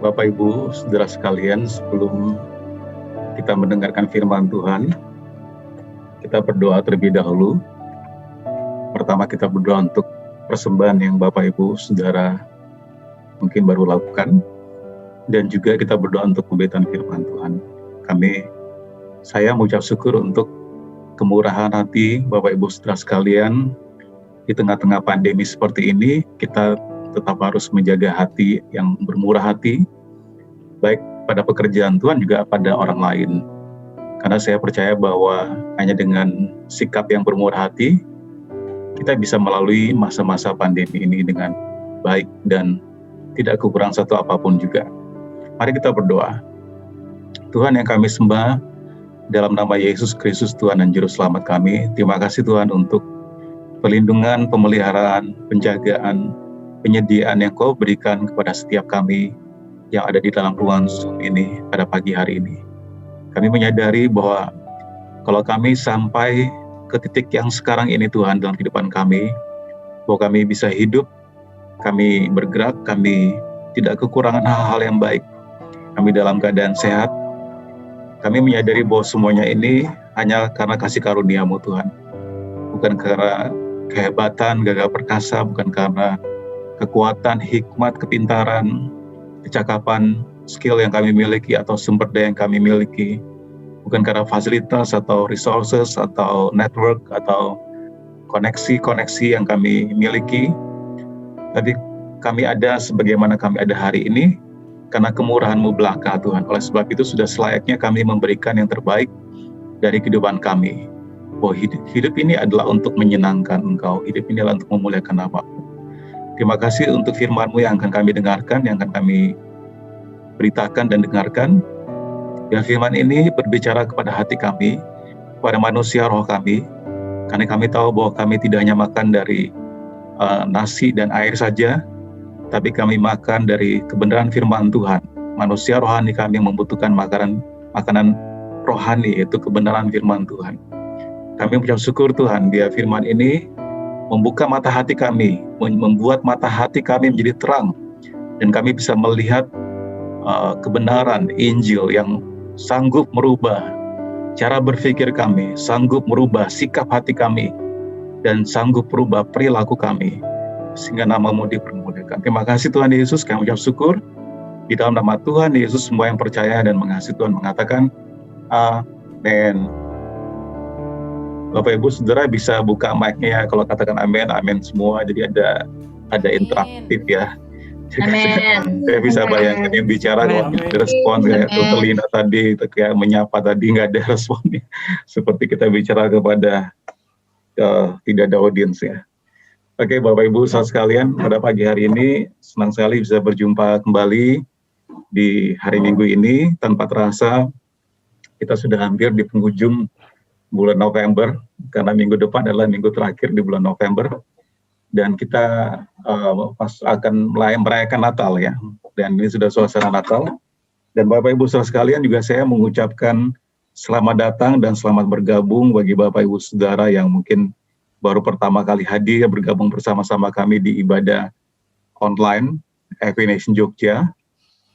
Bapak Ibu, saudara sekalian, sebelum kita mendengarkan firman Tuhan, kita berdoa terlebih dahulu. Pertama kita berdoa untuk persembahan yang Bapak Ibu, saudara mungkin baru lakukan, dan juga kita berdoa untuk pemberitaan firman Tuhan. Saya mengucap syukur untuk kemurahan hati Bapak Ibu saudara sekalian. Di tengah-tengah pandemi seperti ini, kita tetap harus menjaga hati yang bermurah hati, baik pada pekerjaan Tuhan juga pada orang lain. Karena saya percaya bahwa hanya dengan sikap yang bermurah hati, kita bisa melalui masa-masa pandemi ini dengan baik dan tidak kekurangan satu apapun juga. Mari kita berdoa. Tuhan yang kami sembah, dalam nama Yesus Kristus Tuhan dan Juru Selamat kami, terima kasih Tuhan untuk perlindungan, pemeliharaan, penjagaan, penyediaan yang Kau berikan kepada setiap kami yang ada di dalam ruang Zoom ini pada pagi hari ini. Kami menyadari bahwa kalau kami sampai ke titik yang sekarang ini Tuhan dalam kehidupan kami, bahwa kami bisa hidup, kami bergerak, kami tidak kekurangan hal-hal yang baik, kami dalam keadaan sehat, kami menyadari bahwa semuanya ini hanya karena kasih karunia-Mu Tuhan. Bukan karena kehebatan, gagah perkasa, bukan karena kekuatan, hikmat, kepintaran, kecakapan, skill yang kami miliki atau sumber daya yang kami miliki, bukan karena fasilitas atau resources atau network atau koneksi-koneksi yang kami miliki, tapi kami ada sebagaimana kami ada hari ini karena kemurahan-Mu belaka Tuhan. Oleh sebab itu sudah selayaknya kami memberikan yang terbaik dari kehidupan kami. Bahwa hidup ini adalah untuk menyenangkan Engkau, hidup ini adalah untuk memuliakan nama-Mu. Terima kasih untuk firman-Mu yang akan kami dengarkan, yang akan kami beritakan dan dengarkan. Dan firman ini berbicara kepada hati kami, kepada manusia roh kami, karena kami tahu bahwa kami tidak hanya makan dari nasi dan air saja, tapi kami makan dari kebenaran firman Tuhan. Manusia rohani kami membutuhkan makanan rohani, yaitu kebenaran firman Tuhan. Kami mengucap syukur Tuhan, dia firman ini membuka mata hati kami, membuat mata hati kami menjadi terang, dan kami bisa melihat kebenaran Injil yang sanggup merubah cara berpikir kami, sanggup merubah sikap hati kami, dan sanggup merubah perilaku kami, sehingga nama-Mu dipermuliakan. Terima kasih Tuhan Yesus, kami ucap syukur. Di dalam nama Tuhan Yesus, semua yang percaya dan mengasihi Tuhan mengatakan, Amin. Bapak Ibu Saudara bisa buka mic-nya ya, kalau katakan amin, amin semua. Jadi ada interaktif ya. Amin. Saya bisa bayangkan yang bicara kalau ada respon kayak Dr. Lina tadi, kayak menyapa tadi nggak ada responnya. Seperti kita bicara kepada tidak ada audiens ya. Oke Bapak Ibu saudara sekalian, pada pagi hari ini senang sekali bisa berjumpa kembali di hari Minggu ini. Tanpa terasa kita sudah hampir di penghujung bulan November, karena minggu depan adalah minggu terakhir di bulan November, dan kita akan merayakan Natal ya, dan ini sudah suasana Natal. Dan Bapak Ibu saudara sekalian, juga saya mengucapkan selamat datang dan selamat bergabung bagi Bapak Ibu saudara yang mungkin baru pertama kali hadir bergabung bersama-sama kami di ibadah online FV Nation Jogja.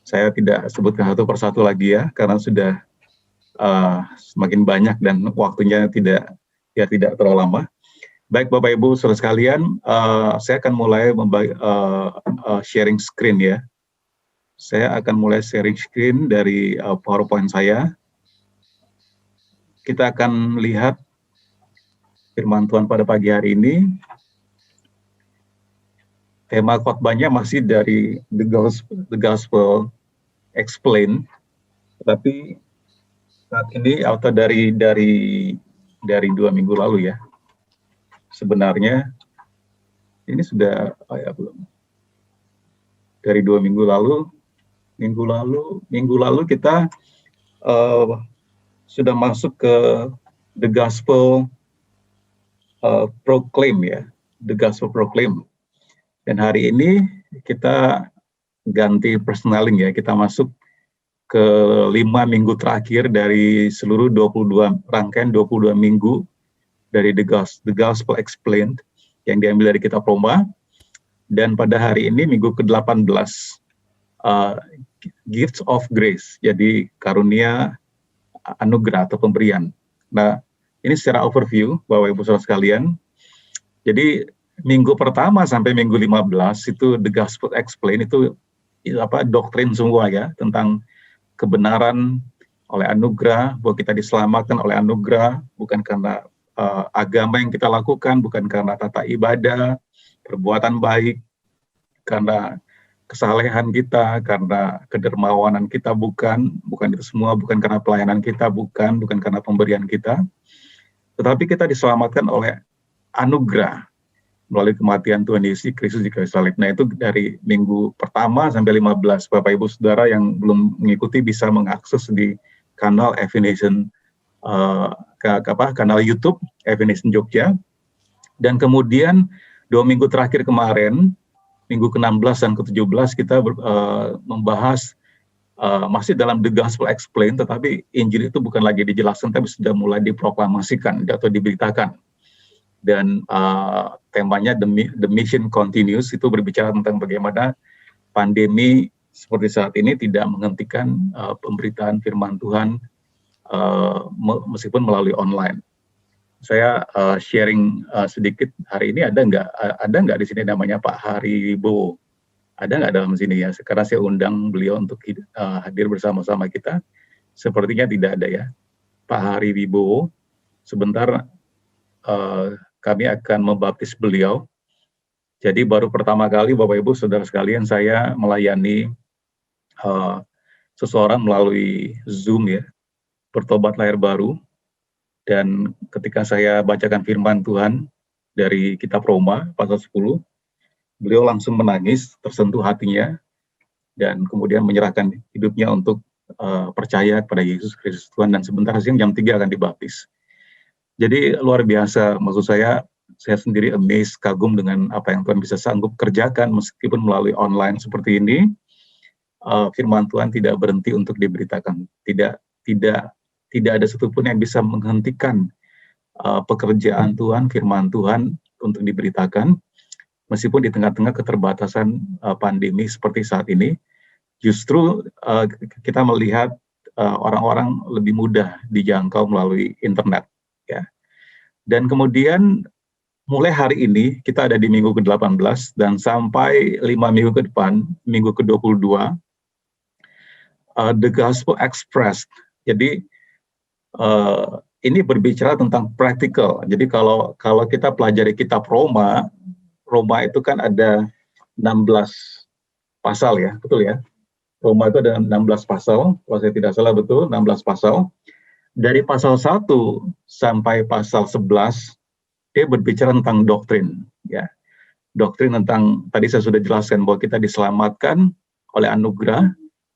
Saya tidak sebutkan satu persatu lagi ya, karena sudah semakin banyak dan waktunya tidak terlalu lama. Baik Bapak Ibu saudara sekalian, saya akan mulai sharing screen ya. Saya akan mulai sharing screen dari PowerPoint saya. Kita akan lihat firman Tuhan pada pagi hari ini. Tema khotbahnya masih dari The Gospel Explained, tetapi saat ini atau dari 2 minggu lalu ya. Sebenarnya ini sudah belum. Dari 2 minggu lalu kita sudah masuk ke The Gospel Proclaim ya, The Gospel Proclaim. Dan hari ini kita ganti personaling ya, kita masuk ke 5 minggu terakhir dari seluruh 22 minggu dari The Gospel Explained yang diambil dari kitab Roma. Dan pada hari ini minggu ke-18 gifts of grace, jadi karunia anugerah atau pemberian. Nah, ini secara overview, Bapak Ibu Saudara sekalian. Jadi minggu pertama sampai minggu 15 itu The Gospel Explained itu doktrin semua ya, tentang kebenaran oleh anugerah, bahwa kita diselamatkan oleh anugerah, bukan karena agama yang kita lakukan, bukan karena tata ibadah, perbuatan baik, karena kesalehan kita, karena kedermawanan kita, bukan itu semua, bukan karena pelayanan kita, bukan karena pemberian kita, tetapi kita diselamatkan oleh anugerah melalui kematian Tuhan Yesus Kristus di kayu salib. Nah, itu dari minggu pertama sampai 15. Bapak Ibu Saudara yang belum mengikuti bisa mengakses di kanal Evanation, kanal YouTube Evanation Jogja. Dan kemudian 2 minggu terakhir kemarin, minggu ke-16 dan ke-17 kita membahas masih dalam The Gospel Explained, tetapi Injil itu bukan lagi dijelaskan, tapi sudah mulai diproklamasikan atau diberitakan. Dan temanya The Mission Continues, itu berbicara tentang bagaimana pandemi seperti saat ini tidak menghentikan pemberitaan firman Tuhan meskipun melalui online. Saya sharing sedikit hari ini, ada nggak di sini namanya Pak Hari Bowo? Ada nggak dalam sini ya? Sekarang saya undang beliau untuk hadir bersama-sama kita. Sepertinya tidak ada ya. Pak Hari Wibowo, sebentar kami akan membaptis beliau. Jadi baru pertama kali Bapak Ibu Saudara sekalian saya melayani seseorang melalui Zoom ya, bertobat lahir baru. Dan ketika saya bacakan firman Tuhan dari kitab Roma pasal 10, beliau langsung menangis, tersentuh hatinya, dan kemudian menyerahkan hidupnya untuk percaya kepada Yesus Kristus Tuhan, dan sebentar hasilnya jam 3 akan dibaptis. Jadi luar biasa, maksud saya sendiri amazed, kagum dengan apa yang Tuhan bisa sanggup kerjakan meskipun melalui online seperti ini. Firman Tuhan tidak berhenti untuk diberitakan, tidak ada satupun yang bisa menghentikan pekerjaan Tuhan, firman Tuhan untuk diberitakan, meskipun di tengah-tengah keterbatasan pandemi seperti saat ini. Justru kita melihat orang-orang lebih mudah dijangkau melalui internet, ya. Dan kemudian mulai hari ini kita ada di minggu ke-18 dan sampai 5 minggu ke depan, minggu ke-22, The Gospel Expressed. Jadi ini berbicara tentang practical. Jadi kalau kita pelajari kitab Roma itu kan ada 16 pasal ya, betul ya? Roma itu ada 16 pasal, kalau saya tidak salah betul, 16 pasal. Dari pasal 1 sampai pasal 11, dia berbicara tentang doktrin. Ya. Doktrin tentang, tadi saya sudah jelaskan bahwa kita diselamatkan oleh anugerah,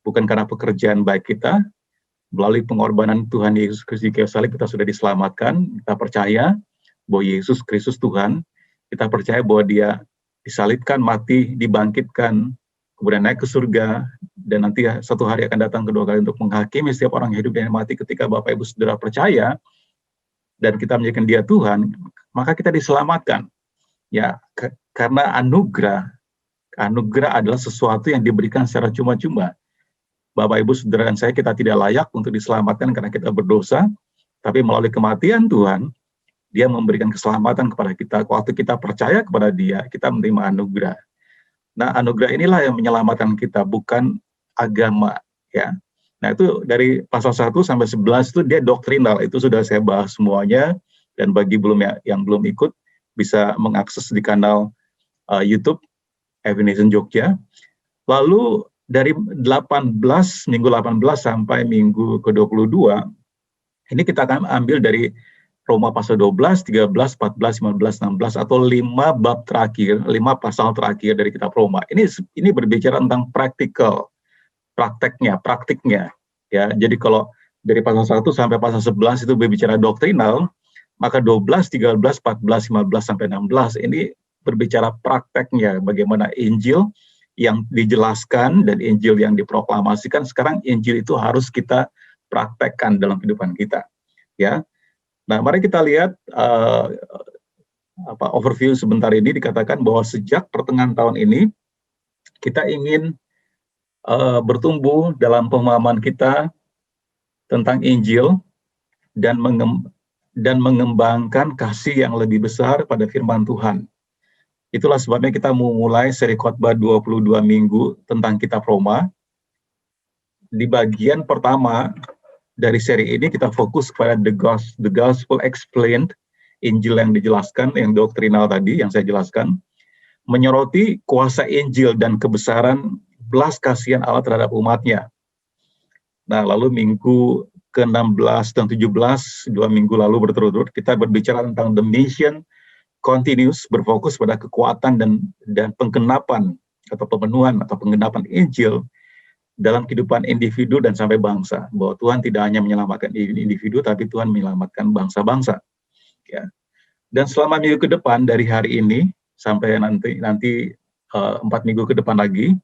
bukan karena pekerjaan baik kita. Melalui pengorbanan Tuhan Yesus Kristus di kayu salib kita sudah diselamatkan. Kita percaya bahwa Yesus Kristus Tuhan. Kita percaya bahwa Dia disalibkan, mati, dibangkitkan, kemudian naik ke surga, dan nanti satu hari akan datang kedua kali untuk menghakimi setiap orang yang hidup dan mati. Ketika Bapak Ibu Saudara percaya dan kita menjadikan Dia Tuhan, maka kita diselamatkan. Ya, karena anugerah adalah sesuatu yang diberikan secara cuma-cuma. Bapak Ibu Saudara dan saya, kita tidak layak untuk diselamatkan karena kita berdosa, tapi melalui kematian Tuhan, Dia memberikan keselamatan kepada kita. Waktu kita percaya kepada Dia, kita menerima anugerah. Nah, anugerah inilah yang menyelamatkan kita, bukan agama, ya. Nah, itu dari pasal 1 sampai 11 itu dia doktrinal, itu sudah saya bahas semuanya, dan bagi yang belum ikut bisa mengakses di kanal YouTube Evanation Jogja. Lalu dari minggu 18 sampai minggu ke-22, ini kita akan ambil dari Roma pasal 12, 13, 14, 15, 16, atau 5 bab terakhir, 5 pasal terakhir dari kitab Roma. Ini berbicara tentang praktiknya. Ya, jadi kalau dari pasal 1 sampai pasal 11 itu berbicara doktrinal, maka 12, 13, 14, 15, sampai 16 ini berbicara prakteknya, bagaimana Injil yang dijelaskan dan Injil yang diproklamasikan, sekarang Injil itu harus kita praktekkan dalam kehidupan kita. Ya, nah mari kita lihat overview sebentar ini. Dikatakan bahwa sejak pertengahan tahun ini kita ingin bertumbuh dalam pemahaman kita tentang Injil dan mengembangkan kasih yang lebih besar pada firman Tuhan. Itulah sebabnya kita memulai seri khotbah 22 minggu tentang kitab Roma. Di bagian pertama dari seri ini kita fokus kepada the gospel explained, Injil yang dijelaskan, yang doktrinal tadi yang saya jelaskan, menyoroti kuasa Injil dan kebesaran belas kasihan Allah terhadap umatnya. Nah, lalu minggu ke-16 dan 17, 2 minggu lalu berturut-turut, kita berbicara tentang the mission continuous, berfokus pada kekuatan dan penggenapan atau pemenuhan atau penggenapan Injil dalam kehidupan individu dan sampai bangsa. Bahwa Tuhan tidak hanya menyelamatkan individu, tapi Tuhan menyelamatkan bangsa-bangsa. Ya. Dan selama minggu ke depan, dari hari ini sampai nanti 4 minggu ke depan lagi,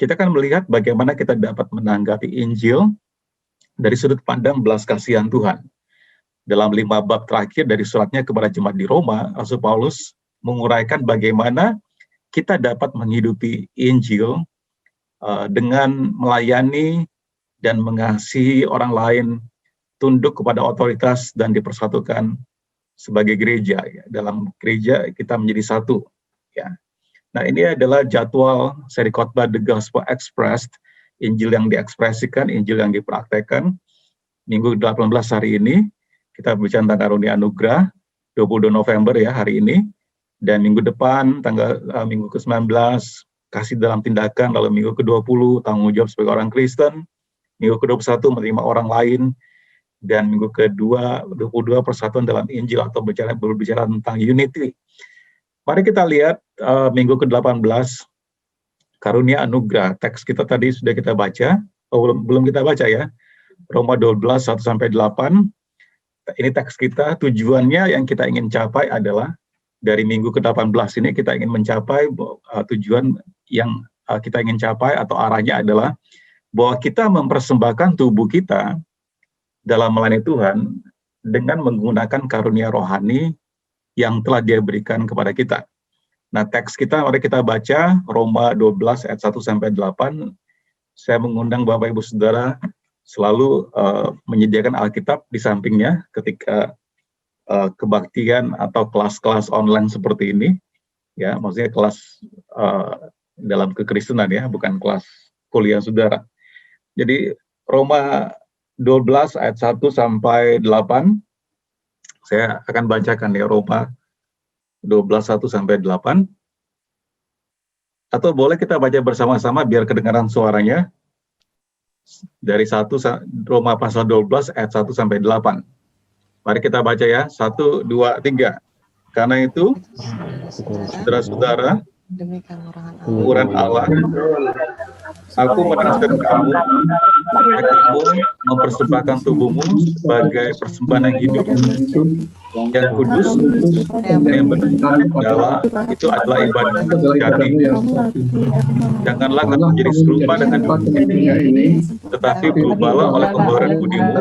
kita akan melihat bagaimana kita dapat menanggapi Injil dari sudut pandang belas kasihan Tuhan. Dalam 5 bab terakhir dari suratnya kepada jemaat di Roma, Rasul Paulus menguraikan bagaimana kita dapat menghidupi Injil dengan melayani dan mengasihi orang lain, tunduk kepada otoritas dan dipersatukan sebagai gereja. Ya. Dalam gereja kita menjadi satu. Ya. Nah, ini adalah jadwal seri khotbah The Gospel Expressed, Injil yang diekspresikan, Injil yang dipraktekkan. Minggu 18 hari ini, kita bicara tentang karunia anugerah, 22 November ya hari ini, dan minggu depan, minggu ke-19, kasih dalam tindakan, lalu minggu ke-20, tanggung jawab sebagai orang Kristen, minggu ke-21, menerima orang lain, dan minggu ke-22, persatuan dalam Injil, atau berbicara tentang unity. Mari kita lihat minggu ke-18, karunia anugerah. Teks kita tadi sudah kita baca, belum kita baca ya, Roma 12, 1-8, ini teks kita, tujuannya yang kita ingin capai adalah dari minggu ke-18 ini kita ingin mencapai tujuan yang kita ingin capai atau arahnya adalah bahwa kita mempersembahkan tubuh kita dalam melayani Tuhan dengan menggunakan karunia rohani yang telah Dia berikan kepada kita. Nah, teks kita mari kita baca Roma 12 ayat 1-8. Saya mengundang Bapak Ibu Saudara selalu menyediakan Alkitab di sampingnya ketika kebaktian atau kelas-kelas online seperti ini, ya, maksudnya kelas dalam kekristenan ya, bukan kelas kuliah saudara. Jadi Roma 12 ayat 1-8, saya akan bacakan ya, Roma 12 1-8, atau boleh kita baca bersama-sama biar kedengaran suaranya. Dari Roma pasal 12 ayat 1-8. Mari kita baca ya, 1, 2, 3. Karena itu, saudara-saudara, demi kemurahan Allah, aku menasihkan kamu, kamu mempersembahkan tubuhmu sebagai persembahan yang hidup, yang kudus, yang benar, itu adalah ibadah sejati. Janganlah kamu menjadi serupa dengan dunia ini, tetapi berubahlah oleh pembaharuan budimu,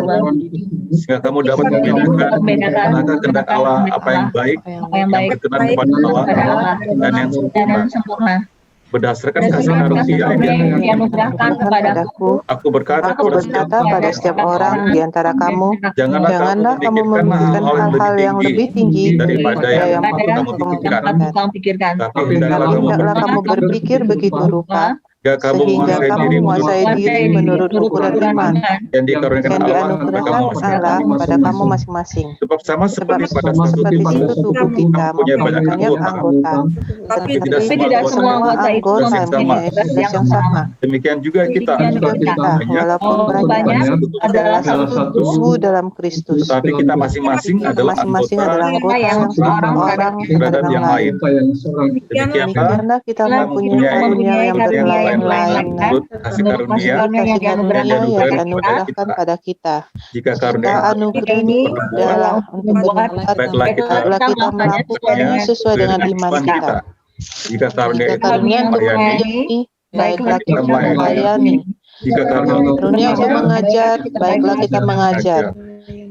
sehingga kamu dapat membedakan mana kehendak Allah, apa yang baik, yang berkenan kepada Allah, dan yang sempurna. Berdasarkan kasih karunia yang dianugerahkan kepadaku, aku berkata pada setiap orang di antara kamu, janganlah kamu memikirkan hal-hal yang lebih tinggi daripada yang kamu pikirkan. Tapi hendaklah kamu berpikir begitu rupa, sehingga kamu menguasai diri menurut ukuran iman yang dianugerahkan Allah kepada kamu masing-masing. Sebab sama seperti itu tubuh kita mempunyai banyak anggota, tapi tidak semua anggota itu mempunyai tugas yang sama. Demikian juga kita, walaupun banyak adalah satu tubuh dalam Kristus. Tetapi kita masing-masing adalah anggota yang seorang terhadap yang lain. Demikianlah kita mempunyai karunia yang berlain-lain menurut kasih karunia yang dianugerahkan pada kita. Jika karunia anugerah ini adalah untuk bermanfaat, baiklah kita melakukannya sesuai dengan iman kita. Jika karunia itu melayani, baiklah kita melayani. Jika karunia untuk mengajar, baiklah kita mengajar.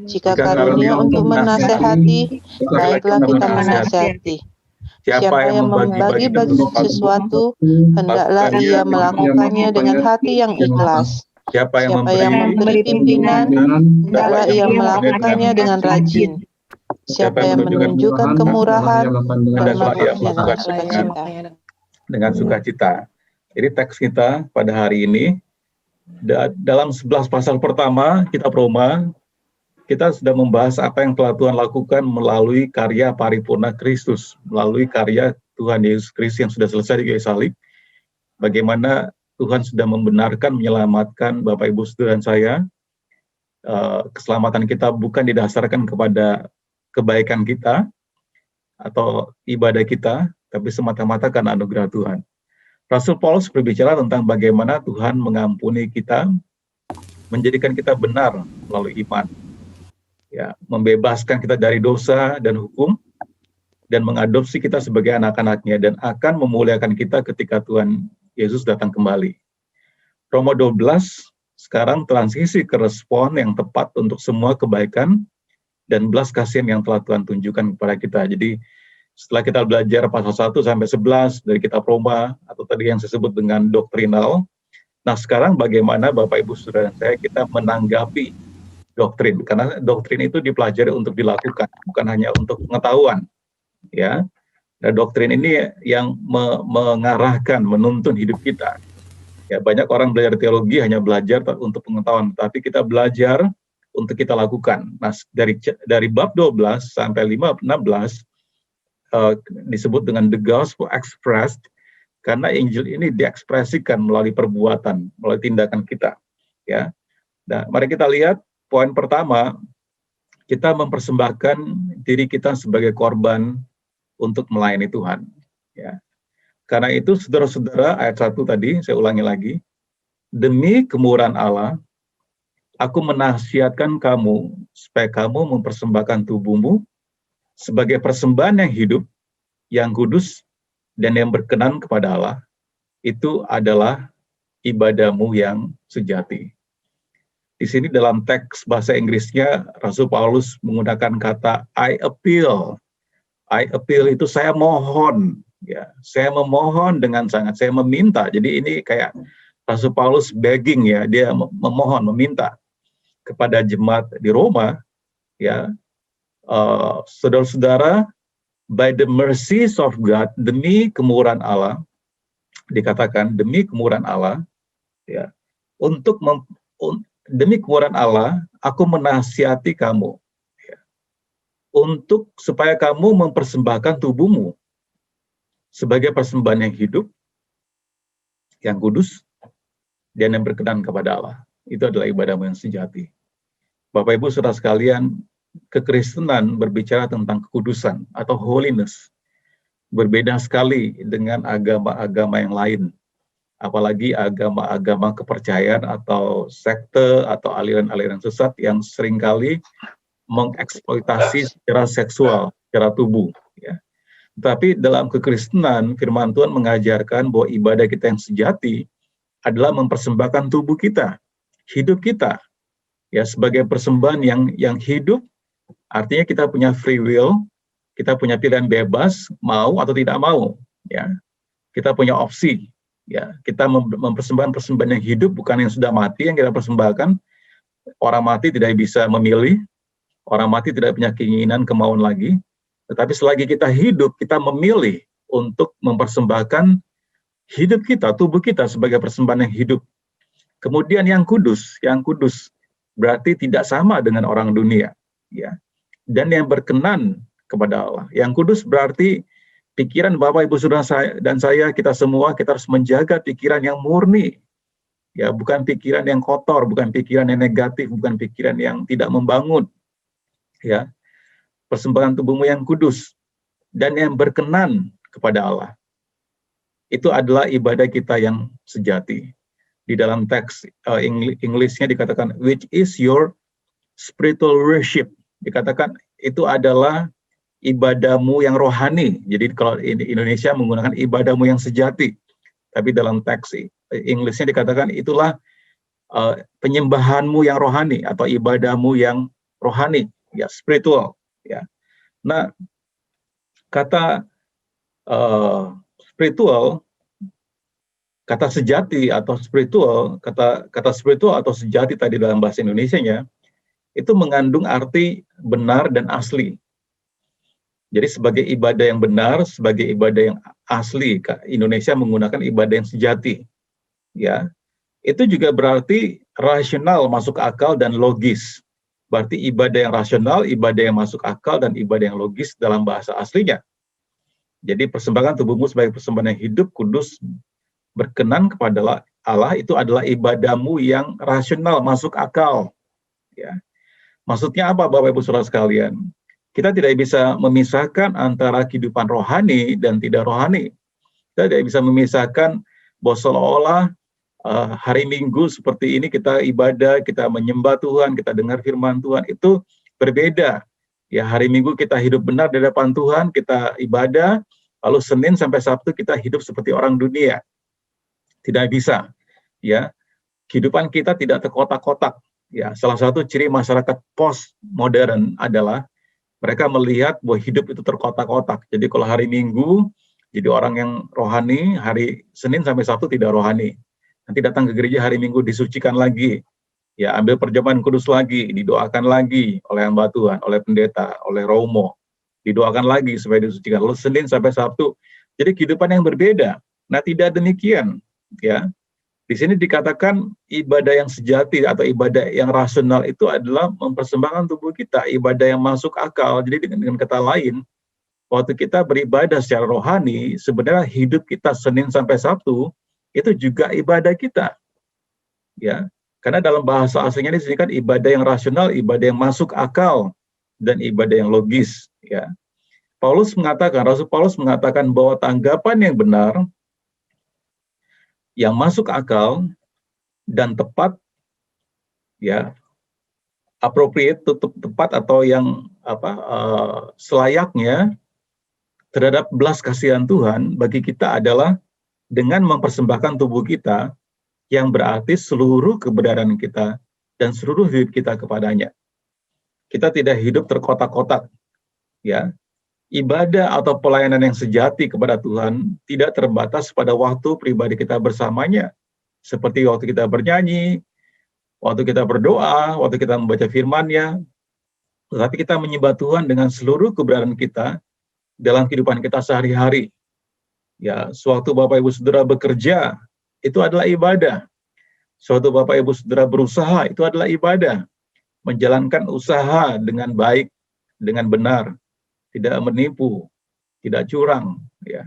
Jika karunia untuk menasehati, baiklah kita menasehati. Siapa yang membagi-bagikan sesuatu, hendaklah ia melakukannya dengan hati yang ikhlas. Siapa yang Siapa yang memberi pimpinan, hendaklah ia melakukannya dengan rajin. Siapa yang menunjukkan kemurahan, hendaklah ia melakukannya dengan sukacita. Jadi teks kita pada hari ini, dalam 11 pasal pertama kitab Roma, kita sudah membahas apa yang telah Tuhan lakukan melalui karya paripurna Kristus, melalui karya Tuhan Yesus Kristus yang sudah selesai di kayu salib. Bagaimana Tuhan sudah membenarkan, menyelamatkan Bapak Ibu Saudara dan saya. Keselamatan kita bukan didasarkan kepada kebaikan kita atau ibadah kita, tapi semata-mata karena anugerah Tuhan. Rasul Paulus berbicara tentang bagaimana Tuhan mengampuni kita, menjadikan kita benar melalui iman. Ya, membebaskan kita dari dosa dan hukum, dan mengadopsi kita sebagai anak-anaknya, dan akan memuliakan kita ketika Tuhan Yesus datang kembali. Roma 12 sekarang transisi ke respon yang tepat untuk semua kebaikan dan belas kasihan yang telah Tuhan tunjukkan kepada kita. Jadi setelah kita belajar pasal 1 sampai 11 dari kitab Roma, atau tadi yang saya sebut dengan doktrinal, nah sekarang bagaimana Bapak Ibu Saudara dan saya kita menanggapi doktrin, karena doktrin itu dipelajari untuk dilakukan, bukan hanya untuk pengetahuan, ya. Nah, doktrin ini yang mengarahkan, menuntun hidup kita. Ya, banyak orang belajar teologi hanya belajar untuk pengetahuan, tapi kita belajar untuk kita lakukan. Nah, dari bab 12 sampai 16 disebut dengan the gospel expressed, karena Injil ini diekspresikan melalui perbuatan, melalui tindakan kita. Ya, nah, mari kita lihat. Poin pertama, kita mempersembahkan diri kita sebagai korban untuk melayani Tuhan. Ya. Karena itu, saudara-saudara, ayat 1 tadi, saya ulangi lagi, demi kemurahan Allah, aku menasihatkan kamu, supaya kamu mempersembahkan tubuhmu sebagai persembahan yang hidup, yang kudus, dan yang berkenan kepada Allah. Itu adalah ibadahmu yang sejati. Di sini dalam teks bahasa Inggrisnya, Rasul Paulus menggunakan kata I appeal. I appeal itu saya mohon, ya. Saya memohon dengan sangat, saya meminta. Jadi ini kayak Rasul Paulus begging, ya, dia memohon, meminta kepada jemaat di Roma, ya. Saudara-saudara, by the mercies of God, demi kemurahan Allah, dikatakan demi kemurahan Allah, ya, demi kemurahan Allah, aku menasihati kamu, ya, untuk supaya kamu mempersembahkan tubuhmu sebagai persembahan yang hidup, yang kudus, dan yang berkenan kepada Allah. Itu adalah ibadahmu yang sejati. Bapak Ibu saudara sekalian, kekristenan berbicara tentang kekudusan atau holiness. Berbeda sekali dengan agama-agama yang lain. Apalagi agama-agama kepercayaan atau sekte atau aliran-aliran sesat yang seringkali mengeksploitasi secara seksual, secara tubuh. Ya. Tapi dalam kekristenan, firman Tuhan mengajarkan bahwa ibadah kita yang sejati adalah mempersembahkan tubuh kita, hidup kita, ya, sebagai persembahan yang hidup. Artinya kita punya free will, kita punya pilihan bebas, mau atau tidak mau. Ya. Kita punya opsi. Ya, kita mempersembahkan persembahan yang hidup, bukan yang sudah mati yang kita persembahkan. Orang mati tidak bisa memilih, orang mati tidak punya keinginan, kemauan lagi. Tetapi selagi kita hidup, kita memilih untuk mempersembahkan hidup kita, tubuh kita sebagai persembahan yang hidup. Kemudian yang kudus berarti tidak sama dengan orang dunia, ya. Dan yang berkenan kepada Allah. Yang kudus berarti pikiran Bapak Ibu Saudara saya, kita semua, kita harus menjaga pikiran yang murni. Ya, bukan pikiran yang kotor, bukan pikiran yang negatif, bukan pikiran yang tidak membangun. Ya. Persembahan tubuhmu yang kudus dan yang berkenan kepada Allah. Itu adalah ibadah kita yang sejati. Di dalam teks Inggrisnya dikatakan which is your spiritual worship. Dikatakan itu adalah ibadahmu yang rohani. Jadi kalau ini Indonesia menggunakan ibadahmu yang sejati. Tapi dalam teks Inggrisnya dikatakan itulah penyembahanmu yang rohani atau ibadahmu yang rohani, ya, spiritual, ya. Nah, kata spiritual, kata sejati atau spiritual, kata spiritual atau sejati tadi dalam bahasa Indonesianya, itu mengandung arti benar dan asli. Jadi sebagai ibadah yang benar, sebagai ibadah yang asli, Indonesia menggunakan ibadah yang sejati. Ya, itu juga berarti rasional, masuk akal, dan logis. Berarti ibadah yang rasional, ibadah yang masuk akal, dan ibadah yang logis dalam bahasa aslinya. Jadi persembahan tubuhmu sebagai persembahan yang hidup, kudus, berkenan kepada Allah, itu adalah ibadahmu yang rasional, masuk akal. Ya. Maksudnya apa, Bapak Ibu Saudara sekalian? Kita tidak bisa memisahkan antara kehidupan rohani dan tidak rohani. Kita tidak bisa memisahkan bahwa seolah-olah hari Minggu seperti ini kita ibadah, kita menyembah Tuhan, kita dengar firman Tuhan, itu berbeda. Ya, hari Minggu kita hidup benar di hadapan Tuhan, kita ibadah, lalu Senin sampai Sabtu kita hidup seperti orang dunia. Tidak bisa. Ya, kehidupan kita tidak terkotak-kotak. Ya, salah satu ciri masyarakat postmodern adalah mereka melihat bahwa hidup itu terkotak-kotak. Jadi kalau hari Minggu jadi orang yang rohani, hari Senin sampai Sabtu tidak rohani. Nanti datang ke gereja hari Minggu disucikan lagi. Ya, ambil perjamuan kudus lagi, didoakan lagi oleh hamba Tuhan, oleh pendeta, oleh romo. Didoakan lagi supaya disucikan. Lalu Senin sampai Sabtu. Jadi kehidupan yang berbeda. Nah, tidak demikian, ya. Di sini dikatakan ibadah yang sejati atau ibadah yang rasional itu adalah mempersembahkan tubuh kita, ibadah yang masuk akal. Jadi dengan kata lain, waktu kita beribadah secara rohani, sebenarnya hidup kita Senin sampai Sabtu itu juga ibadah kita. Ya, karena dalam bahasa aslinya di sini kan ibadah yang rasional, ibadah yang masuk akal, dan ibadah yang logis. Ya, Rasul Paulus mengatakan bahwa tanggapan yang benar, yang masuk akal dan tepat, ya, appropriate, tepat atau yang selayaknya terhadap belas kasihan Tuhan bagi kita adalah dengan mempersembahkan tubuh kita, yang berarti seluruh kebenaran kita dan seluruh hidup kita kepadanya. Kita tidak hidup terkotak-kotak, ya. Ibadah atau pelayanan yang sejati kepada Tuhan tidak terbatas pada waktu pribadi kita bersamanya, seperti waktu kita bernyanyi, waktu kita berdoa, waktu kita membaca firman-Nya, tetapi kita menyembah Tuhan dengan seluruh keberadaan kita dalam kehidupan kita sehari-hari. Ya, sewaktu Bapak Ibu Saudara bekerja, itu adalah ibadah. Sewaktu Bapak Ibu Saudara berusaha, itu adalah ibadah. Menjalankan usaha dengan baik, dengan benar, tidak menipu, tidak curang, ya.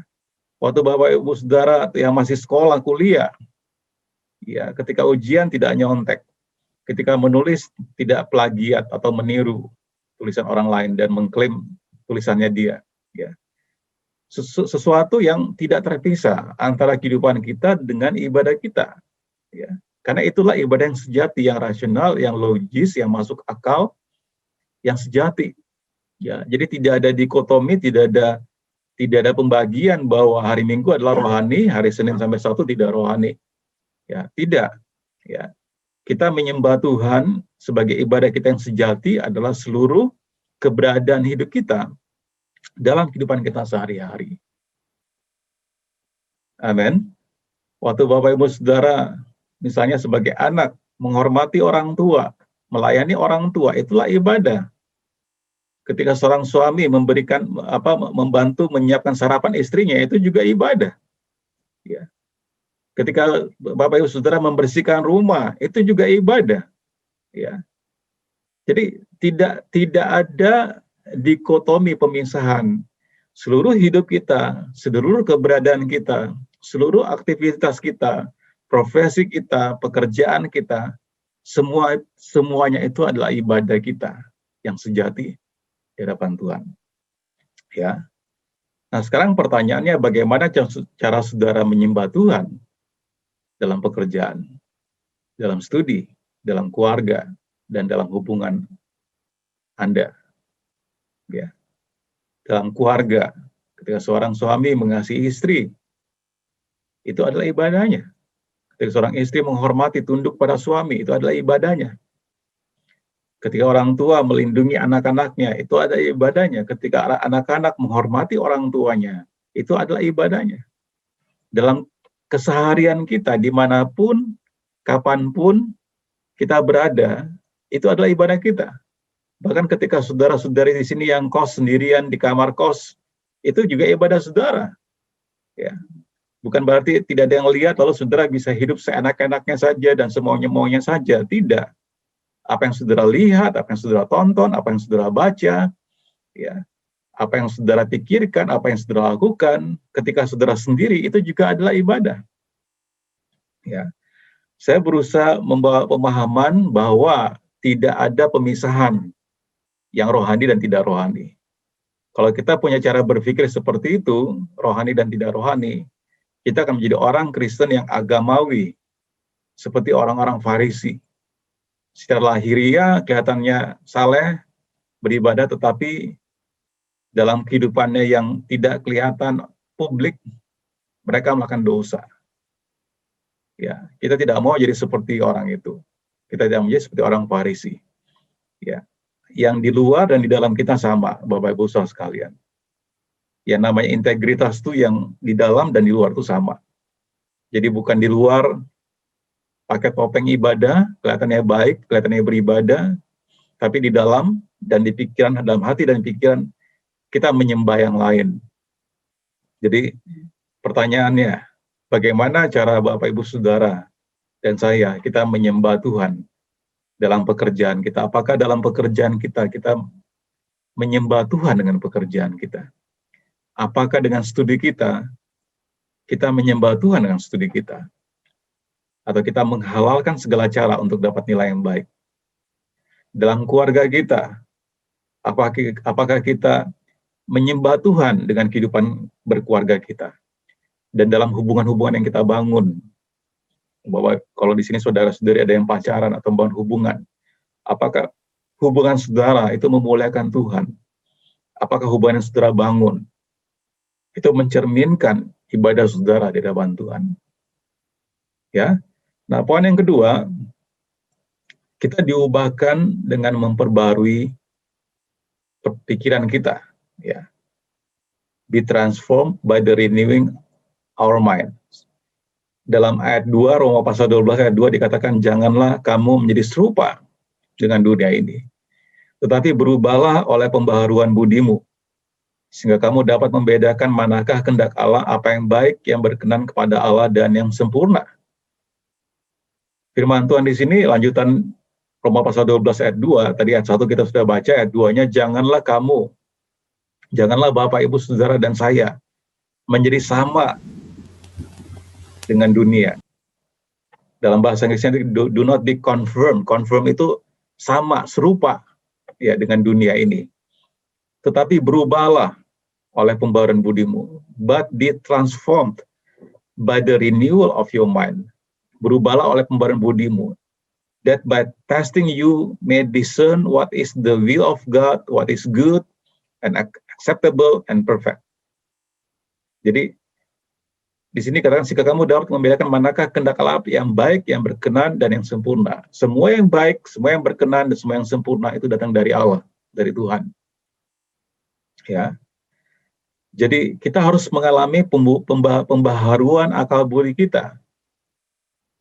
Waktu Bapak Ibu Saudara yang masih sekolah, kuliah, ya, ketika ujian tidak nyontek, ketika menulis tidak plagiat atau meniru tulisan orang lain dan mengklaim tulisannya dia, ya. Sesuatu yang tidak terpisah antara kehidupan kita dengan ibadah kita, ya. Karena itulah ibadah yang sejati, yang rasional, yang logis, yang masuk akal, yang sejati. Ya, jadi tidak ada dikotomi, tidak ada pembagian bahwa hari Minggu adalah rohani, hari Senin sampai Sabtu tidak rohani. Ya, tidak. Ya, kita menyembah Tuhan sebagai ibadah kita yang sejati adalah seluruh keberadaan hidup kita dalam kehidupan kita sehari-hari. Amin. Waktu Bapak Ibu Saudara misalnya sebagai anak menghormati orang tua, melayani orang tua, itulah ibadah. Ketika seorang suami membantu menyiapkan sarapan istrinya, itu juga ibadah. Ya. Ketika Bapak Ibu Saudara membersihkan rumah, itu juga ibadah. Ya. Jadi tidak ada dikotomi pemisahan. Seluruh hidup kita, seluruh keberadaan kita, seluruh aktivitas kita, profesi kita, pekerjaan kita, semuanya itu adalah ibadah kita yang sejati di hadapan Tuhan. Ya. Nah, sekarang pertanyaannya bagaimana cara saudara menyembah Tuhan dalam pekerjaan, dalam studi, dalam keluarga, dan dalam hubungan Anda. Ya. Dalam keluarga, ketika seorang suami mengasihi istri, itu adalah ibadahnya. Ketika seorang istri menghormati, tunduk pada suami, itu adalah ibadahnya. Ketika orang tua melindungi anak-anaknya, itu ada ibadahnya. Ketika anak-anak menghormati orang tuanya, itu adalah ibadahnya. Dalam keseharian kita, dimanapun, kapanpun kita berada, itu adalah ibadah kita. Bahkan ketika saudara-saudari di sini yang kos sendirian di kamar kos, itu juga ibadah saudara. Ya. Bukan berarti tidak ada yang lihat lalu saudara bisa hidup seenak-enaknya saja dan semaunya-maunya saja. Tidak. Apa yang saudara lihat, apa yang saudara tonton, apa yang saudara baca, ya, apa yang saudara pikirkan, apa yang saudara lakukan ketika saudara sendiri itu juga adalah ibadah. Ya. Saya berusaha membawa pemahaman bahwa tidak ada pemisahan yang rohani dan tidak rohani. Kalau kita punya cara berpikir seperti itu, rohani dan tidak rohani, kita akan menjadi orang Kristen yang agamawi, seperti orang-orang Farisi. Secara lahiriah kelihatannya saleh, beribadah, tetapi dalam kehidupannya yang tidak kelihatan publik, mereka melakukan dosa. Ya, kita tidak mau jadi seperti orang itu. Kita tidak mau jadi seperti orang Farisi. Ya, yang di luar dan di dalam kita sama, Bapak Ibu Saudara sekalian. Ya, namanya integritas itu yang di dalam dan di luar itu sama. Jadi bukan di luar pakai topeng ibadah, kelihatannya baik, kelihatannya beribadah, tapi di dalam dan di pikiran, dalam hati dan pikiran kita menyembah yang lain. Jadi pertanyaannya, bagaimana cara Bapak Ibu Saudara dan saya kita menyembah Tuhan dalam pekerjaan kita? Apakah dalam pekerjaan kita menyembah Tuhan dengan pekerjaan kita? Apakah dengan studi kita menyembah Tuhan dengan studi kita? Atau kita menghalalkan segala cara untuk dapat nilai yang baik? Dalam keluarga kita, apakah kita menyembah Tuhan dengan kehidupan berkeluarga kita? Dan dalam hubungan-hubungan yang kita bangun, bahwa kalau di sini saudara-saudari ada yang pacaran atau membangun hubungan, apakah hubungan saudara itu memuliakan Tuhan? Apakah hubungan yang saudara bangun itu mencerminkan ibadah saudara di hadapan Tuhan? Ya. Nah, poin yang kedua, kita diubahkan dengan memperbarui pikiran kita, ya. Be transformed by the renewing our mind. Dalam ayat 2, Roma pasal 12 ayat 2 dikatakan, janganlah kamu menjadi serupa dengan dunia ini, tetapi berubahlah oleh pembaharuan budimu, sehingga kamu dapat membedakan manakah kehendak Allah, apa yang baik, yang berkenan kepada Allah, dan yang sempurna. Firman Tuhan di sini, lanjutan Roma pasal 12 ayat 2, tadi ayat 1 kita sudah baca, ayat 2-nya, janganlah Bapak, Ibu, Saudara, dan saya menjadi sama dengan dunia. Dalam bahasa Inggrisnya, do not be conformed. Conform itu sama, serupa ya dengan dunia ini. Tetapi berubahlah oleh pembaharuan budimu. But be transformed by the renewal of your mind. Berubahlah oleh pembaharuan budimu. That by testing you may discern what is the will of God, what is good and acceptable and perfect. Jadi di sini katakan, jika kamu dapat membedakan manakah kehendak Allah yang baik, yang berkenan, dan yang sempurna. Semua yang baik, semua yang berkenan, dan semua yang sempurna itu datang dari Allah, dari Tuhan. Ya. Jadi kita harus mengalami pembaharuan akal budi kita.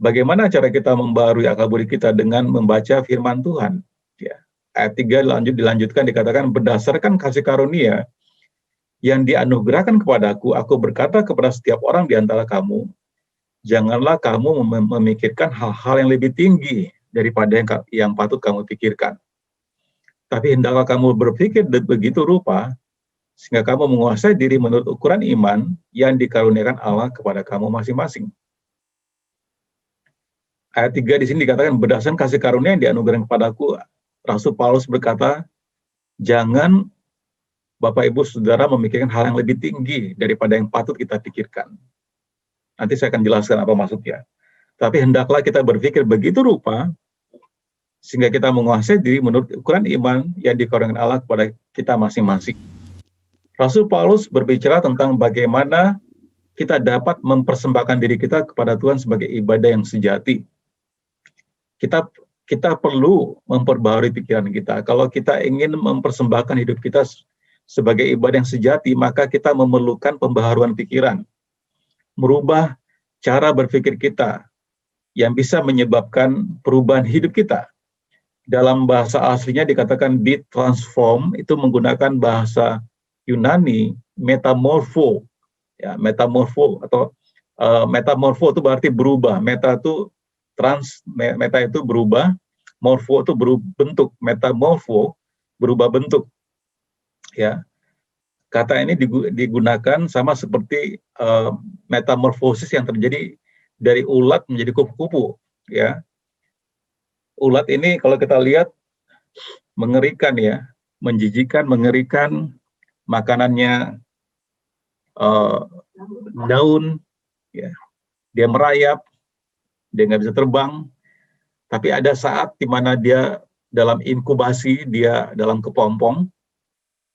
Bagaimana cara kita membaharui akal budi kita? Dengan membaca firman Tuhan. Ya. Ayat 3 dilanjutkan, dikatakan, berdasarkan kasih karunia yang dianugerahkan kepadaku, aku berkata kepada setiap orang di antara kamu, janganlah kamu memikirkan hal-hal yang lebih tinggi daripada yang patut kamu pikirkan. Tapi hendaklah kamu berpikir begitu rupa, sehingga kamu menguasai diri menurut ukuran iman yang dikaruniakan Allah kepada kamu masing-masing. Ayat 3 di sini dikatakan, berdasarkan kasih karunia yang dianugerahkan kepadaku, Rasul Paulus berkata, jangan Bapak, Ibu, Saudara memikirkan hal yang lebih tinggi daripada yang patut kita pikirkan. Nanti saya akan jelaskan apa maksudnya. Tapi hendaklah kita berpikir begitu rupa, sehingga kita menguasai diri menurut ukuran iman yang dikaruniakan Allah kepada kita masing-masing. Rasul Paulus berbicara tentang bagaimana kita dapat mempersembahkan diri kita kepada Tuhan sebagai ibadah yang sejati. Kita perlu memperbaharui pikiran kita. Kalau kita ingin mempersembahkan hidup kita sebagai ibadah yang sejati, maka kita memerlukan pembaharuan pikiran, merubah cara berpikir kita yang bisa menyebabkan perubahan hidup kita. Dalam bahasa aslinya dikatakan be transform, itu menggunakan bahasa Yunani metamorpho, ya, metamorpho atau metamorpho itu berarti berubah. Meta itu meta itu berubah, morfo itu bentuk, metamorpho berubah bentuk. Ya, kata ini digunakan sama seperti metamorfosis yang terjadi dari ulat menjadi kupu-kupu. Ya, ulat ini kalau kita lihat mengerikan ya, menjijikan, mengerikan, makanannya daun, ya, dia merayap, dia nggak bisa terbang. Tapi ada saat di mana dia dalam inkubasi, dia dalam kepompong,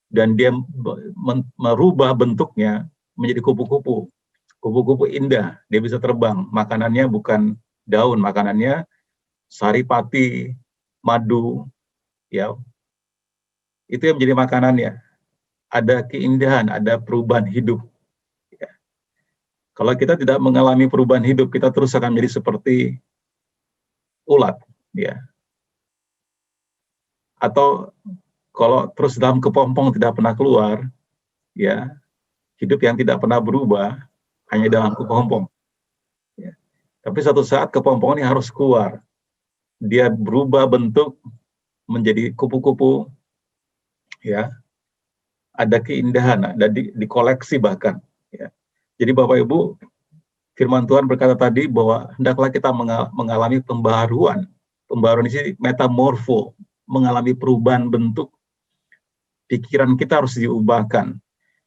dan dia merubah bentuknya menjadi kupu-kupu. Kupu-kupu indah, dia bisa terbang. Makanannya bukan daun, makanannya saripati, madu, ya. Itu yang menjadi makanannya. Ada keindahan, ada perubahan hidup. Ya. Kalau kita tidak mengalami perubahan hidup, kita terus akan menjadi seperti ulat, ya. Atau kalau terus dalam kepompong tidak pernah keluar, ya, hidup yang tidak pernah berubah, hanya dalam kepompong. Ya. Tapi suatu saat kepompong ini harus keluar. Dia berubah bentuk menjadi kupu-kupu, ya. Ada keindahan, ada dikoleksi bahkan. Ya. Jadi Bapak Ibu, firman Tuhan berkata tadi bahwa hendaklah kita mengalami pembaharuan. Pembaharuan ini metamorfo, mengalami perubahan bentuk. Pikiran kita harus diubahkan.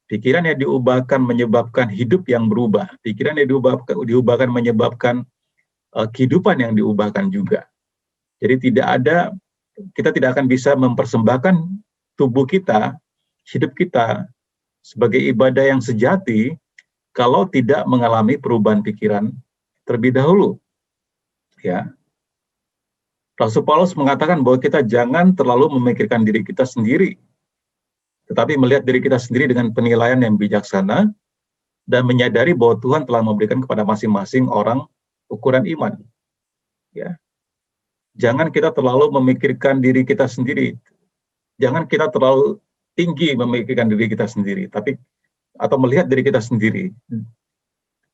Pikiran yang diubahkan menyebabkan hidup yang berubah. Pikiran yang diubahkan menyebabkan kehidupan yang diubahkan juga. Jadi kita tidak akan bisa mempersembahkan tubuh kita, hidup kita sebagai ibadah yang sejati kalau tidak mengalami perubahan pikiran terlebih dahulu. Ya. Rasul Paulus mengatakan bahwa kita jangan terlalu memikirkan diri kita sendiri, tetapi melihat diri kita sendiri dengan penilaian yang bijaksana dan menyadari bahwa Tuhan telah memberikan kepada masing-masing orang ukuran iman. Ya. Jangan kita terlalu memikirkan diri kita sendiri. Jangan kita terlalu tinggi memikirkan diri kita sendiri, atau melihat diri kita sendiri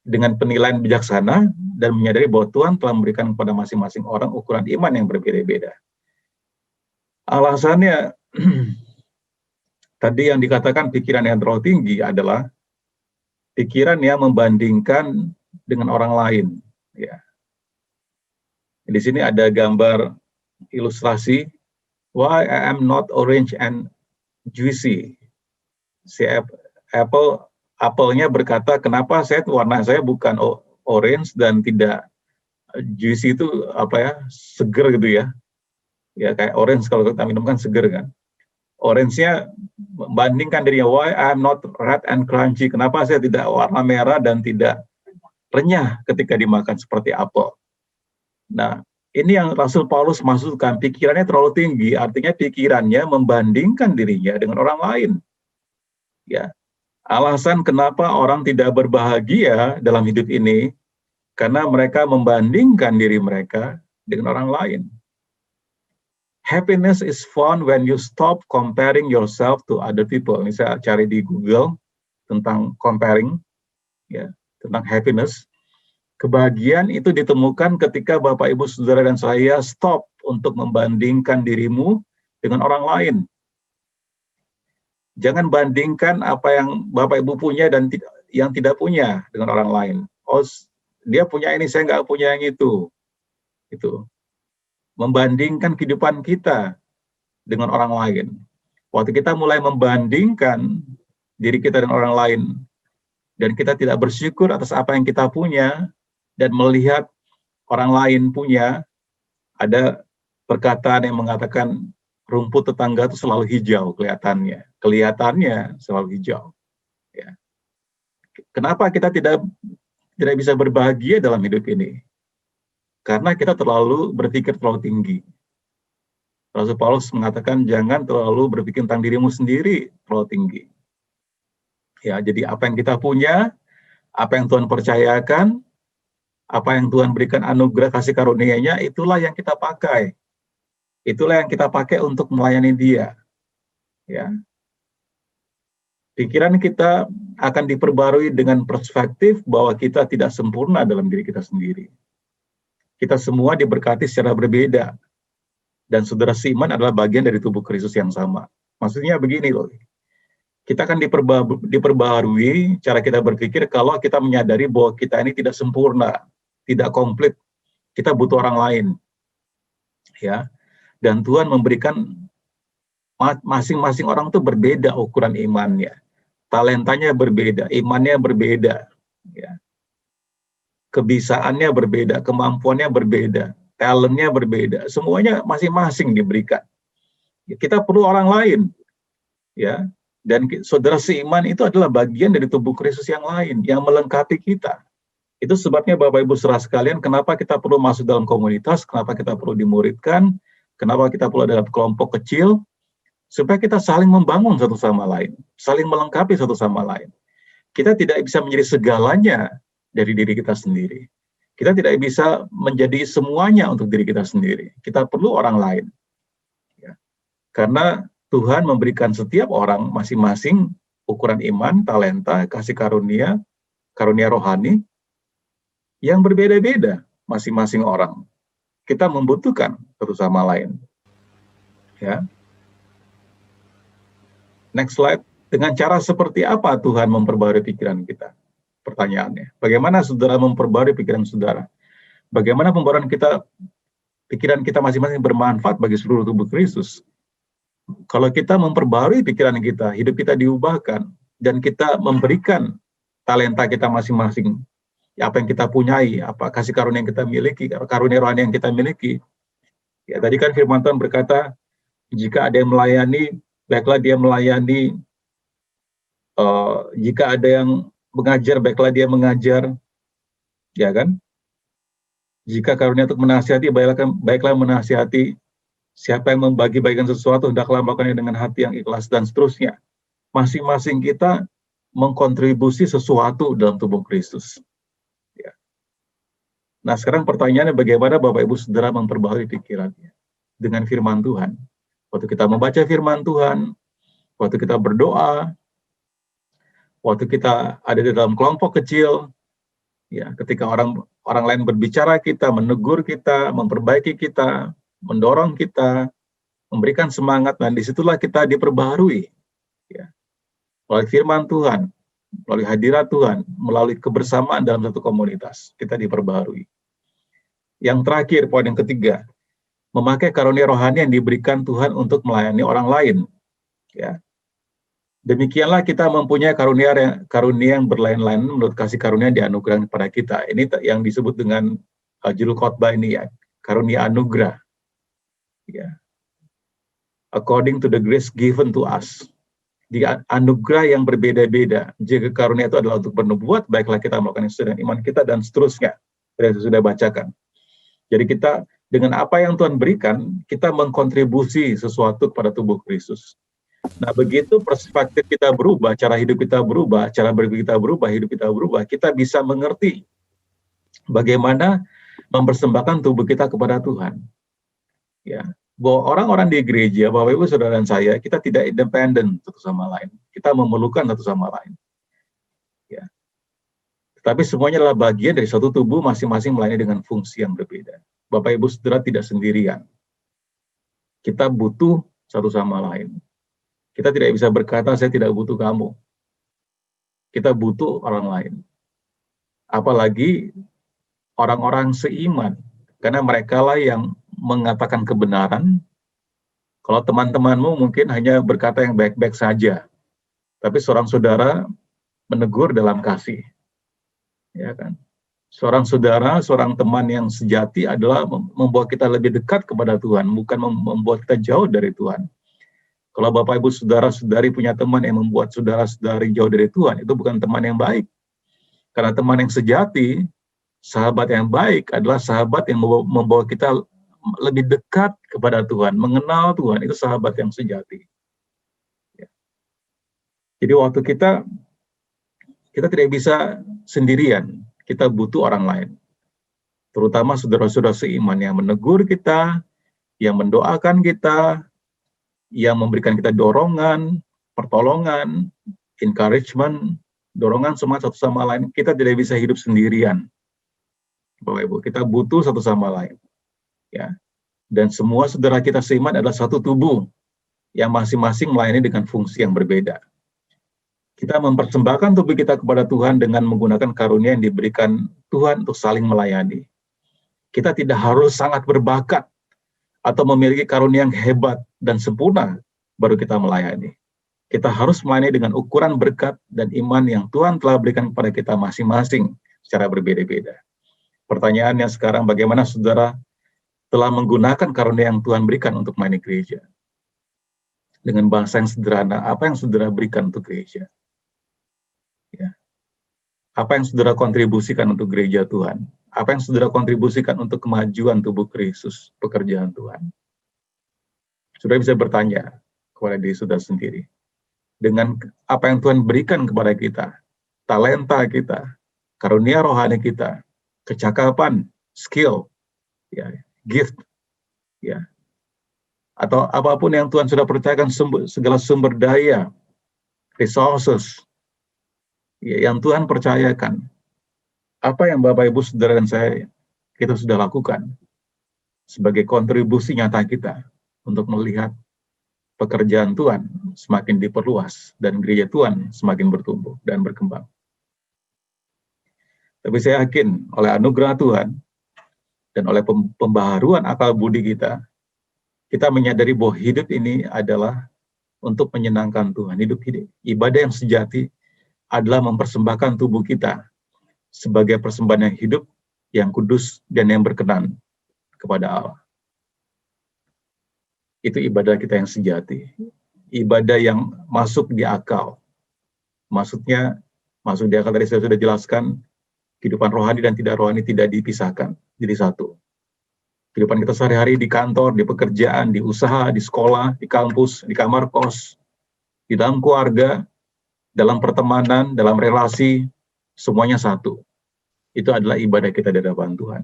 dengan penilaian bijaksana dan menyadari bahwa Tuhan telah memberikan kepada masing-masing orang ukuran iman yang berbeda-beda. Alasannya tadi yang dikatakan pikiran yang terlalu tinggi adalah pikiran yang membandingkan dengan orang lain. Ya. Di sini ada gambar ilustrasi, why I am not orange and juicy. Si apelnya berkata, kenapa warna saya bukan orange dan tidak juicy, itu apa ya, seger gitu ya. Ya kayak orange kalau kita minum kan seger kan. Orange-nya membandingkan dirinya, why I am not red and crunchy. Kenapa saya tidak warna merah dan tidak renyah ketika dimakan seperti apel. Nah, ini yang Rasul Paulus maksudkan, pikirannya terlalu tinggi, artinya pikirannya membandingkan dirinya dengan orang lain. Ya, alasan kenapa orang tidak berbahagia dalam hidup ini, karena mereka membandingkan diri mereka dengan orang lain. Happiness is found when you stop comparing yourself to other people. Ini saya cari di Google tentang comparing, ya, tentang happiness. Kebahagiaan itu ditemukan ketika Bapak, Ibu, Saudara, dan saya stop untuk membandingkan dirimu dengan orang lain. Jangan bandingkan apa yang Bapak, Ibu punya dan yang tidak punya dengan orang lain. Oh, dia punya ini, saya nggak punya yang itu. Itu. Membandingkan kehidupan kita dengan orang lain. Waktu kita mulai membandingkan diri kita dengan orang lain, dan kita tidak bersyukur atas apa yang kita punya, dan melihat orang lain punya, ada perkataan yang mengatakan rumput tetangga itu selalu hijau kelihatannya selalu hijau. Ya. Kenapa kita tidak bisa berbahagia dalam hidup ini? Karena kita berpikir terlalu tinggi. Rasul Paulus mengatakan jangan terlalu berpikir tentang dirimu sendiri terlalu tinggi. Ya, jadi apa yang kita punya, apa yang Tuhan percayakan, apa yang Tuhan berikan anugerah kasih karunia-Nya, itulah yang kita pakai. Itulah yang kita pakai untuk melayani Dia. Ya. Pikiran kita akan diperbarui dengan perspektif bahwa kita tidak sempurna dalam diri kita sendiri. Kita semua diberkati secara berbeda. Dan saudara seiman adalah bagian dari tubuh Kristus yang sama. Maksudnya begini loh. Kita akan diperbaharui cara kita berpikir kalau kita menyadari bahwa kita ini tidak sempurna, tidak komplit. Kita butuh orang lain. Ya. Dan Tuhan memberikan masing-masing orang itu berbeda ukuran imannya. Talentanya berbeda, imannya berbeda. Ya. Kebisaannya berbeda, kemampuannya berbeda, talentnya berbeda. Semuanya masing-masing diberikan. Kita perlu orang lain. Ya. Dan saudara seiman itu adalah bagian dari tubuh Kristus yang lain, yang melengkapi kita. Itu sebabnya Bapak Ibu saudara sekalian, kenapa kita perlu masuk dalam komunitas, kenapa kita perlu dimuridkan, kenapa kita perlu dalam kelompok kecil, supaya kita saling membangun satu sama lain, saling melengkapi satu sama lain. Kita tidak bisa menjadi segalanya dari diri kita sendiri. Kita tidak bisa menjadi semuanya untuk diri kita sendiri. Kita perlu orang lain. Ya. Karena Tuhan memberikan setiap orang masing-masing ukuran iman, talenta, kasih karunia, karunia rohani yang berbeda-beda masing-masing orang. Kita membutuhkan satu sama lain. Ya. Next slide. Dengan cara seperti apa Tuhan memperbarui pikiran kita? Pertanyaannya. Bagaimana saudara memperbarui pikiran saudara? Bagaimana pembaruan kita, pikiran kita masing-masing bermanfaat bagi seluruh tubuh Kristus? Kalau kita memperbarui pikiran kita, hidup kita diubahkan, dan kita memberikan talenta kita masing-masing, apa yang kita punyai, apa kasih karunia yang kita miliki, karunia rohani yang kita miliki. Ya, tadi kan firman Tuhan berkata, jika ada yang melayani, baiklah dia melayani. Jika ada yang mengajar, baiklah dia mengajar. Ya kan? Jika karunia untuk menasihati, baiklah menasihati. Siapa yang membagi-bagikan sesuatu, hendaklah melakukannya dengan hati yang ikhlas, dan seterusnya. Masing-masing kita mengkontribusi sesuatu dalam tubuh Kristus. Ya. Nah, sekarang pertanyaannya, bagaimana Bapak Ibu Saudara memperbaharui pikirannya? Dengan firman Tuhan. Waktu kita membaca firman Tuhan, waktu kita berdoa, waktu kita ada di dalam kelompok kecil, ya, ketika orang lain berbicara kita, menegur kita, memperbaiki kita, mendorong kita, memberikan semangat, dan disitulah kita diperbaharui. Ya. Melalui firman Tuhan, melalui hadirat Tuhan, melalui kebersamaan dalam satu komunitas, kita diperbaharui. Yang terakhir, poin yang ketiga, memakai karunia rohani yang diberikan Tuhan untuk melayani orang lain. Ya. Demikianlah kita mempunyai karunia yang berlain-lain menurut kasih karunia yang dianugerahkan kepada kita. Ini yang disebut dengan judul khotbah ini, ya, karunia anugerah. Ya. According to the grace given to us. Di anugerah yang berbeda-beda. Jika karunia itu adalah untuk bernubuat, baiklah kita melakukan sesuai dengan iman kita, dan seterusnya. Yang saya sudah bacakan. Jadi kita, dengan apa yang Tuhan berikan, kita mengkontribusi sesuatu kepada tubuh Kristus. Nah, begitu perspektif kita berubah, cara hidup kita berubah, cara berpikir kita berubah, hidup kita berubah, kita bisa mengerti bagaimana mempersembahkan tubuh kita kepada Tuhan. Ya, bahwa orang-orang di gereja, Bapak Ibu Saudara dan saya, kita tidak independen satu sama lain. Kita memerlukan satu sama lain. Ya. Tetapi semuanya adalah bagian dari satu tubuh masing-masing melayani dengan fungsi yang berbeda. Bapak Ibu Saudara tidak sendirian. Kita butuh satu sama lain. Kita tidak bisa berkata, saya tidak butuh kamu. Kita butuh orang lain. Apalagi orang-orang seiman. Karena mereka lah yang mengatakan kebenaran. Kalau teman-temanmu mungkin hanya berkata yang baik-baik saja, tapi seorang saudara menegur dalam kasih, ya kan? Seorang saudara, seorang teman yang sejati adalah membuat kita lebih dekat kepada Tuhan, bukan membuat kita jauh dari Tuhan. Kalau Bapak Ibu Saudara-saudari punya teman yang membuat saudara-saudari jauh dari Tuhan, itu bukan teman yang baik. Karena teman yang sejati, sahabat yang baik adalah sahabat yang membawa kita lebih dekat kepada Tuhan, mengenal Tuhan, itu sahabat yang sejati. Ya. Jadi waktu kita tidak bisa sendirian, kita butuh orang lain. Terutama saudara-saudara seiman yang menegur kita, yang mendoakan kita, yang memberikan kita dorongan, pertolongan, encouragement, dorongan semangat satu sama lain. Kita tidak bisa hidup sendirian, Bapak Ibu. Kita butuh satu sama lain. Ya, dan semua saudara kita seiman adalah satu tubuh yang masing-masing melayani dengan fungsi yang berbeda. Kita mempersembahkan tubuh kita kepada Tuhan dengan menggunakan karunia yang diberikan Tuhan untuk saling melayani. Kita tidak harus sangat berbakat atau memiliki karunia yang hebat dan sempurna baru kita melayani. Kita harus melayani dengan ukuran berkat dan iman yang Tuhan telah berikan kepada kita masing-masing secara berbeda-beda. Pertanyaannya sekarang, bagaimana saudara telah menggunakan karunia yang Tuhan berikan untuk melayani gereja? Dengan bahasa yang sederhana, apa yang saudara berikan untuk gereja? Ya. Apa yang saudara kontribusikan untuk gereja Tuhan? Apa yang saudara kontribusikan untuk kemajuan tubuh Kristus, pekerjaan Tuhan? Saudara bisa bertanya kepada diri saudara sendiri. Dengan apa yang Tuhan berikan kepada kita, talenta kita, karunia rohani kita, kecakapan, skill, ya, gift, ya, atau apapun yang Tuhan sudah percayakan, segala sumber daya, resources, ya, yang Tuhan percayakan. Apa yang Bapak, Ibu, Saudara, dan saya, kita sudah lakukan sebagai kontribusi nyata kita untuk melihat pekerjaan Tuhan semakin diperluas dan gereja Tuhan semakin bertumbuh dan berkembang. Tapi saya yakin oleh anugerah Tuhan dan oleh pembaharuan akal budi kita menyadari bahwa hidup ini adalah untuk menyenangkan Tuhan. Hidup ibadah yang sejati adalah mempersembahkan tubuh kita sebagai persembahan yang hidup, yang kudus, dan yang berkenan kepada Allah. Itu ibadah kita yang sejati. Ibadah yang masuk di akal. Maksudnya, masuk di akal tadi saya sudah jelaskan, kehidupan rohani dan tidak rohani tidak dipisahkan, jadi satu. Kehidupan kita sehari-hari di kantor, di pekerjaan, di usaha, di sekolah, di kampus, di kamar kos, di dalam keluarga, dalam pertemanan, dalam relasi, semuanya satu. Itu adalah ibadah kita di hadapan Tuhan.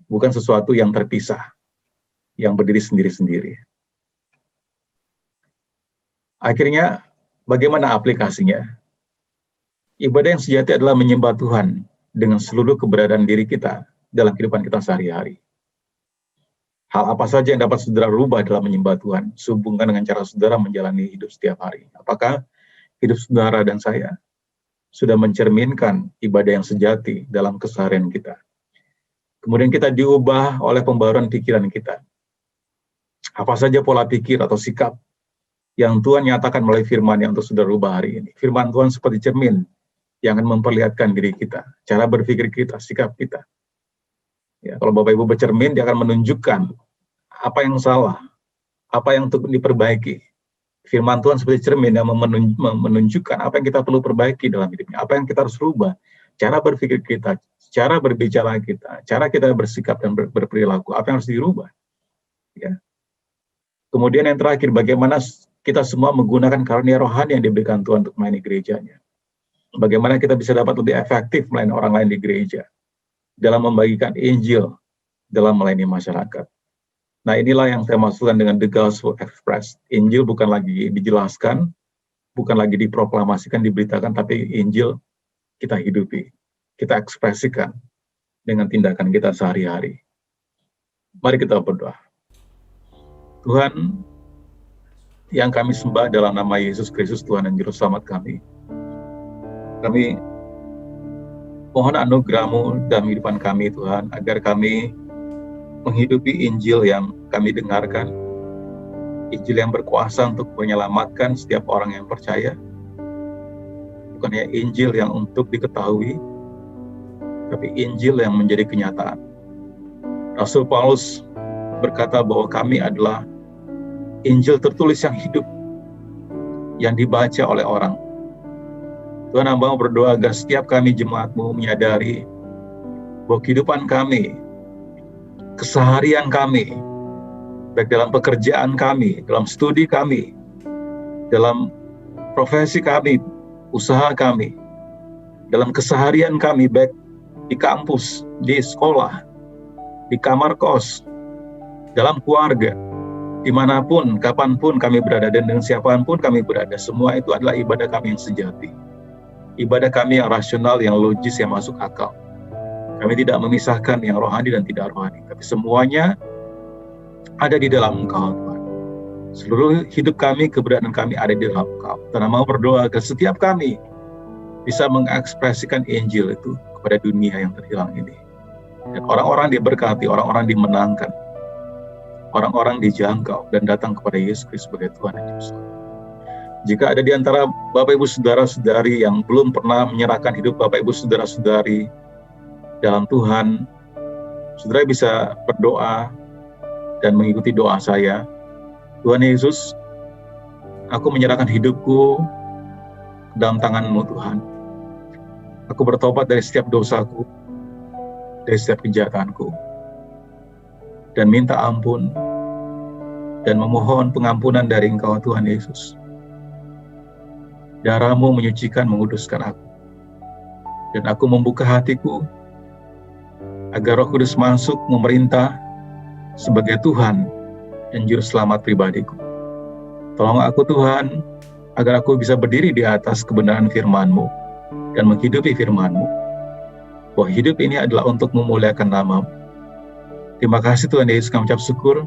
Bukan sesuatu yang terpisah, yang berdiri sendiri-sendiri. Akhirnya, bagaimana aplikasinya? Ibadah yang sejati adalah menyembah Tuhan dengan seluruh keberadaan diri kita dalam kehidupan kita sehari-hari. Hal apa saja yang dapat saudara rubah dalam menyembah Tuhan, sehubungkan dengan cara saudara menjalani hidup setiap hari. Apakah hidup saudara dan saya sudah mencerminkan ibadah yang sejati dalam keseharian kita? Kemudian kita diubah oleh pembaruan pikiran kita. Apa saja pola pikir atau sikap yang Tuhan nyatakan melalui firman yang untuk saudara rubah hari ini. Firman Tuhan seperti cermin yang akan memperlihatkan diri kita, cara berpikir kita, sikap kita. Ya, kalau Bapak Ibu bercermin, dia akan menunjukkan apa yang salah, apa yang untuk diperbaiki. Firman Tuhan seperti cermin yang menunjukkan apa yang kita perlu perbaiki dalam hidupnya, apa yang kita harus rubah, cara berpikir kita, cara berbicara kita, cara kita bersikap dan berperilaku, apa yang harus dirubah. Ya. Kemudian yang terakhir, bagaimana kita semua menggunakan karunia rohani yang diberikan Tuhan untuk melayani gerejanya. Bagaimana kita bisa dapat lebih efektif melayani orang lain di gereja dalam membagikan Injil, dalam melayani masyarakat. Nah, inilah yang saya maksudkan dengan the gospel expressed. Injil bukan lagi dijelaskan, bukan lagi diproklamasikan, diberitakan, tapi Injil kita hidupi, kita ekspresikan dengan tindakan kita sehari-hari. Mari kita berdoa. Tuhan, yang kami sembah dalam nama Yesus Kristus, Tuhan dan Juru Selamat kami. Kami mohon anugerah-Mu dalam kehidupan kami, Tuhan, agar kami menghidupi Injil yang kami dengarkan, Injil yang berkuasa untuk menyelamatkan setiap orang yang percaya, bukan hanya Injil yang untuk diketahui, tapi Injil yang menjadi kenyataan. Rasul Paulus berkata bahwa kami adalah Injil tertulis yang hidup, yang dibaca oleh orang. Tuhan, hamba berdoa agar setiap kami jemaat-Mu menyadari bahwa kehidupan kami, keseharian kami, baik dalam pekerjaan kami, dalam studi kami, dalam profesi kami, usaha kami, dalam keseharian kami, baik di kampus, di sekolah, di kamar kos, dalam keluarga, dimanapun, kapanpun kami berada, dan dengan siapapun kami berada, semua itu adalah ibadah kami yang sejati. Ibadah kami yang rasional, yang logis, yang masuk akal. Kami tidak memisahkan yang rohani dan tidak rohani, tapi semuanya ada di dalam Engkau, Tuhan. Seluruh hidup kami, keberadaan kami ada di dalam Engkau. Tuhan mau berdoa agar setiap kami bisa mengekspresikan Injil itu kepada dunia yang terhilang ini. Dan orang-orang diberkati, orang-orang dimenangkan, orang-orang dijangkau dan datang kepada Yesus Kristus sebagai Tuhan dan Juru Selamat. Jika ada di antara Bapak Ibu Saudara-saudari yang belum pernah menyerahkan hidup Bapak Ibu Saudara-saudari dalam Tuhan, saudara bisa berdoa dan mengikuti doa saya. Tuhan Yesus, aku menyerahkan hidupku ke dalam tangan-Mu, Tuhan. Aku bertobat dari setiap dosaku, dari setiap kejahatanku, dan minta ampun dan memohon pengampunan dari Engkau, Tuhan Yesus. Darah-Mu menyucikan, menguduskan aku. Dan aku membuka hatiku agar Roh Kudus masuk memerintah sebagai Tuhan dan Juru Selamat pribadiku. Tolong aku, Tuhan, agar aku bisa berdiri di atas kebenaran firman-Mu dan menghidupi firman-Mu. Bahwa hidup ini adalah untuk memuliakan nama-Mu. Terima kasih Tuhan Yesus, kami ucap syukur.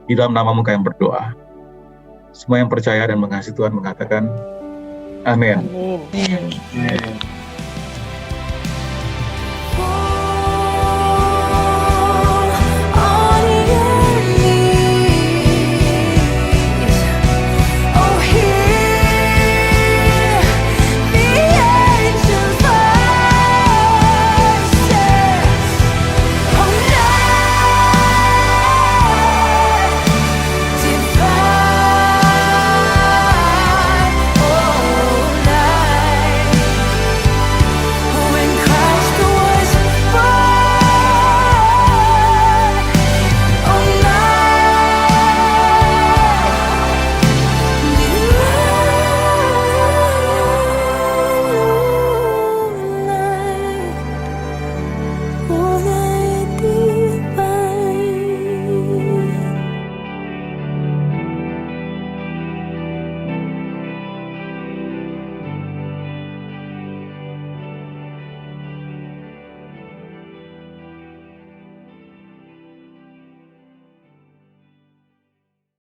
Di dalam nama-Mu kami berdoa. Semua yang percaya dan mengasihi Tuhan mengatakan, Amin. Amin. Amin.